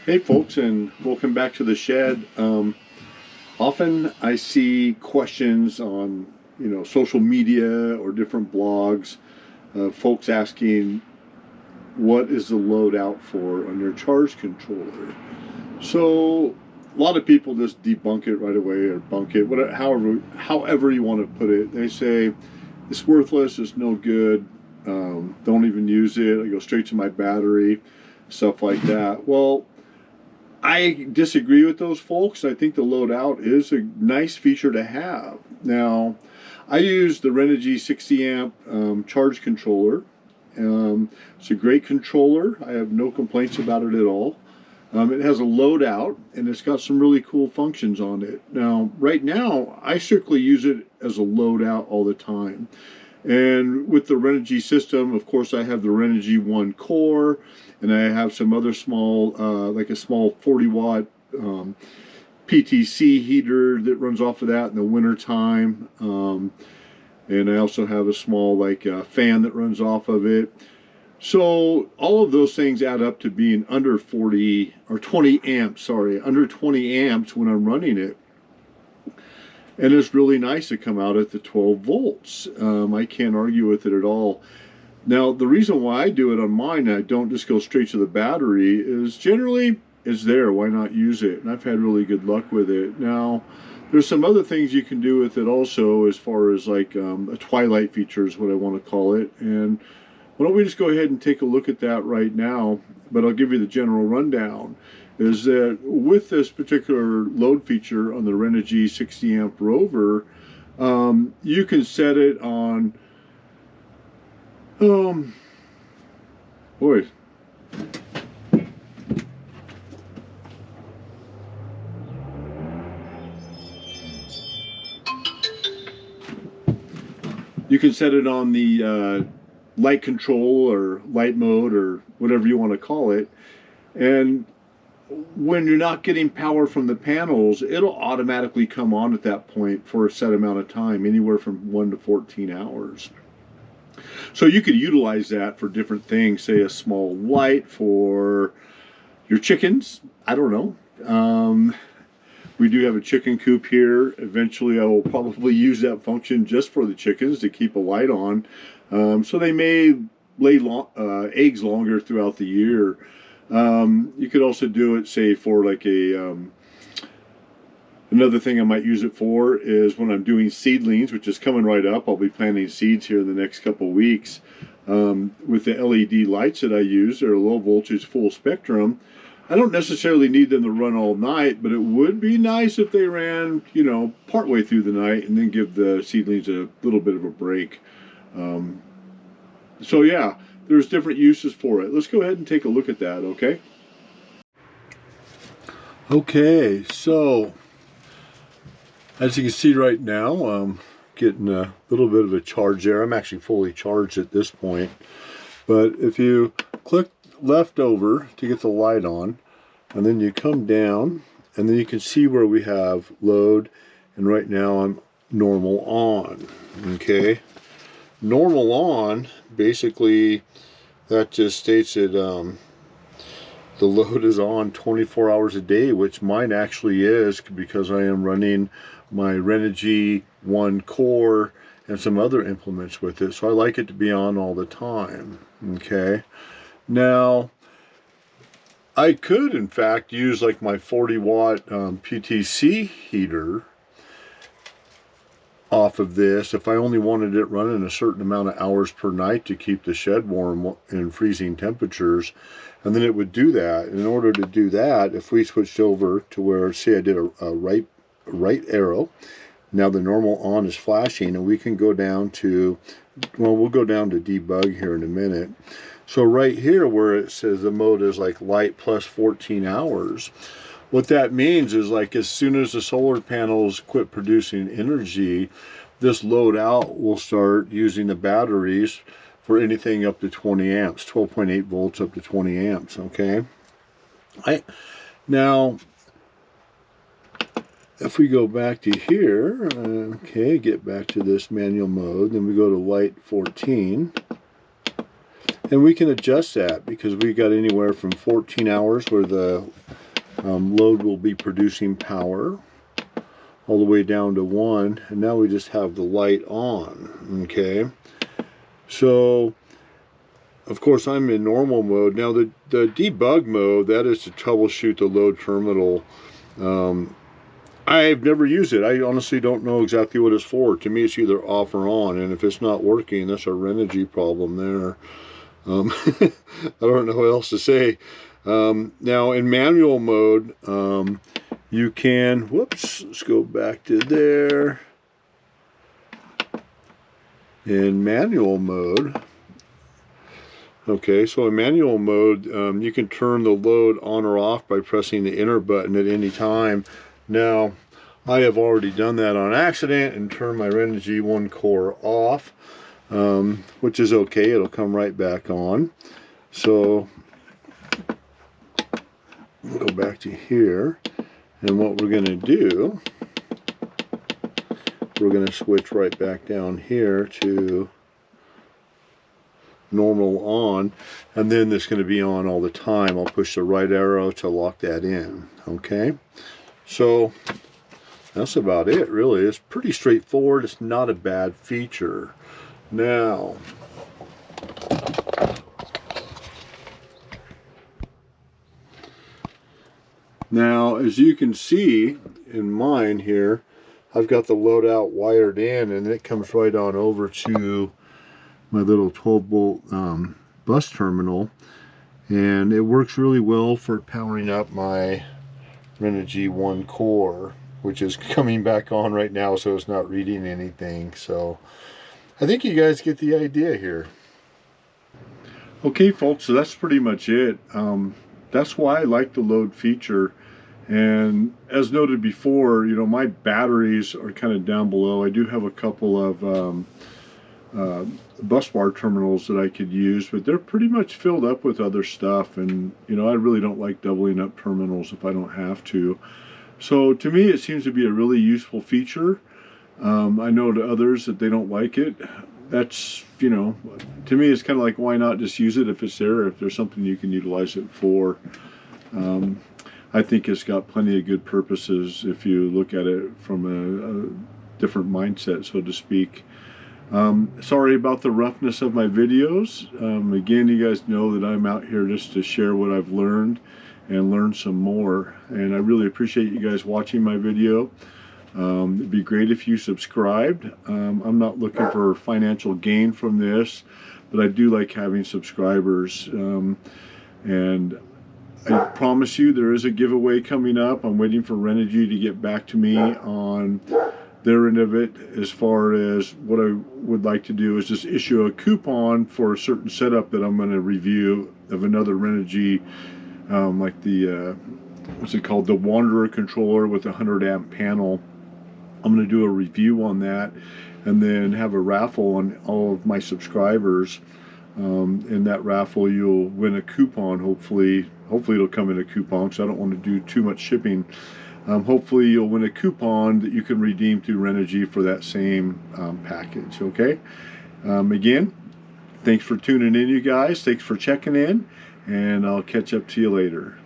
Hey folks, and welcome back to the shed. Often I see questions on social media or different blogs, folks asking what is the load out for on your charge controller. So a lot of people just debunk it right away or bunk it, whatever, however you want to put it. They say it's worthless, it's no good, don't even use it, I go straight to my battery, stuff like that. Well, I disagree with those folks. I think the load out is a nice feature to have. Now, I use the Renogy 60 amp charge controller. It's a great controller. I have no complaints about it at all. It has a load out and it's got some really cool functions on it. Now, right now, I strictly use it as a load out all the time. And with the Renogy system, of course, I have the Renogy 1 core, and I have some other small, like a small 40-watt PTC heater that runs off of that in the winter time. And I also have a small fan that runs off of it. So all of those things add up to being under 40 or 20 amps, sorry, under 20 amps when I'm running it. And it's really nice to come out at the 12 volts. I can't argue with it at all. Now, the reason why I do it on mine, I don't just go straight to the battery, is generally it's there. Why not use it? And I've had really good luck with it. Now, there's some other things you can do with it also, as far as like a twilight feature is what I want to call it. And why don't we just go ahead and take a look at that right now? But I'll give you the general rundown. Is that with this particular load feature on the Renogy 60 amp Rover, you can set it on, boy, you can set it on the light control or light mode or whatever you want to call it, and when you're not getting power from the panels, it'll automatically come on at that point for a set amount of time, anywhere from 1 to 14 hours. So you could utilize that for different things, say a small light for your chickens. I don't know. We do have a chicken coop here. Eventually I will probably use that function just for the chickens to keep a light on. So they may lay eggs longer throughout the year. You could also do it, say, for like another thing I might use it for is when I'm doing seedlings, which is coming right up. I'll be planting seeds here in the next couple weeks. With the LED lights that I use, they're low voltage, full spectrum. I don't necessarily need them to run all night, but it would be nice if they ran, partway through the night and then give the seedlings a little bit of a break. So yeah, there's different uses for it. Let's go ahead and take a look at that, okay? Okay, so as you can see right now, I'm getting a little bit of a charge there. I'm actually fully charged at this point. But if you click left over to get the light on, and then you come down, and then you can see where we have load, and right now I'm normal on, okay? Normal on, basically, that just states that the load is on 24 hours a day, which mine actually is, because I am running my Renogy 1 core and some other implements with it. So I like it to be on all the time, okay? Now, I could, in fact, use like my 40-watt PTC heater off of this if I only wanted it running a certain amount of hours per night to keep the shed warm in freezing temperatures, and then it would do that. In order to do that, if we switched over to where, say I did a right arrow, now the normal on is flashing, and we can go down to, well, we'll go down to debug here in a minute. So right here where it says the mode is like light plus 14 hours, what that means is, like, as soon as the solar panels quit producing energy, this load out will start using the batteries for anything up to 20 amps, 12.8 volts up to 20 amps, okay? Now, if we go back to here, okay, get back to this manual mode, then we go to light 14. And we can adjust that because we got anywhere from 14 hours where the load will be producing power, all the way down to 1, and now we just have the light on. Okay, so of course I'm in normal mode. Now the debug mode, that is to troubleshoot the load terminal. I've never used it. I honestly don't know exactly what it's for. To me, it's either off or on, and if it's not working, that's a Renogy problem there. I don't know what else to say. Now in manual mode, you can, whoops, let's go back to there. In manual mode, okay, so in manual mode, you can turn the load on or off by pressing the enter button at any time. Now, I have already done that on accident and turned my Renogy 1 core off, which is okay. It'll come right back on. So, we'll go back to here, and what we're going to do, we're going to switch right back down here to normal on, and then it's going to be on all the time. I'll push the right arrow to lock that in. Okay, so that's about it, really. It's pretty straightforward. It's not a bad feature. Now, as you can see in mine here, I've got the loadout wired in, and it comes right on over to my little 12-volt bus terminal, and it works really well for powering up my Renogy 1 core, which is coming back on right now, so it's not reading anything. So I think you guys get the idea here. Okay folks, so that's pretty much it. That's why I like the load feature. And as noted before, you know, my batteries are kind of down below. I do have a couple of bus bar terminals that I could use, but they're pretty much filled up with other stuff, and you know, I really don't like doubling up terminals if I don't have to. So to me, it seems to be a really useful feature. I know to others that they don't like it. That's, you know, to me it's kind of like, why not just use it if it's there, if there's something you can utilize it for. I think it's got plenty of good purposes if you look at it from a different mindset, so to speak. Sorry about the roughness of my videos. Again, you guys know that I'm out here just to share what I've learned and learn some more. And I really appreciate you guys watching my video. It'd be great if you subscribed. I'm not looking for financial gain from this, but I do like having subscribers. And I promise you there is a giveaway coming up. I'm waiting for Renogy to get back to me on their end of it. As far as what I would like to do is just issue a coupon for a certain setup that I'm going to review of another Renogy, like the what's it called, the Wanderer controller with a 100 amp panel. I'm going to do a review on that and then have a raffle on all of my subscribers. In that raffle you'll win a coupon. Hopefully it'll come in a coupon, so I don't want to do too much shipping. Hopefully you'll win a coupon that you can redeem through Renogy for that same package. Okay, again, thanks for tuning in, you guys. Thanks for checking in, and I'll catch up to you later.